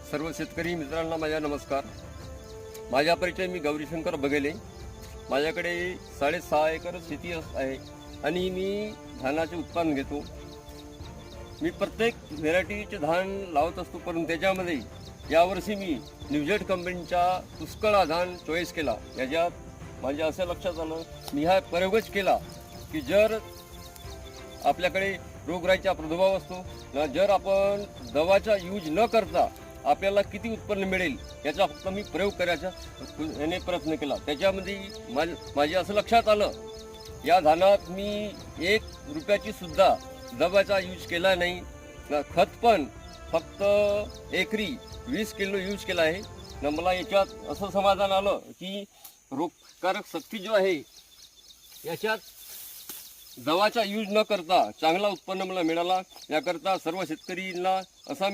सर्व शेतकरी मित्रांना माझा नमस्कार। माझा परिचय मी गौरीशंकर बघेले। माझ्याकडे 6.5 एकर शेती आहे आणि मी धानाचे उत्पादन घेतो। मी प्रत्येक व्हेरायटीचे धान लावत असतो, परंतु त्याच्यामध्ये यावर्षी मी न्यूजेट कंपनीचा पुष्कळ धान चॉईस केला। याच्यात माझ्या असं लक्षात आलं, मी हा प्रयोगच केला की जर आपल्याकडे रोगराईचा प्रादुर्भाव असतो ना, जर आपण दवाचा यूज न करता आपल्याला किती उत्पन्न मिळेल याचा फक्त मी प्रयोग करायचा याने प्रयत्न केला। त्याच्यामध्ये माझे असं लक्षात आलं, या धानात मी 1 रुपयाची सुद्धा दवाचा यूज केला नाही। खत पण फक्त एकरी 20 किलो यूज केला आहे ना। मला याच्यात असं समाधान आलं की रोगकारक शक्ती जो आहे याच्यात दवाचा यूज न करता चांगला उत्पन्न मला मिळाला। याकरता सर्व शेतकरींना असा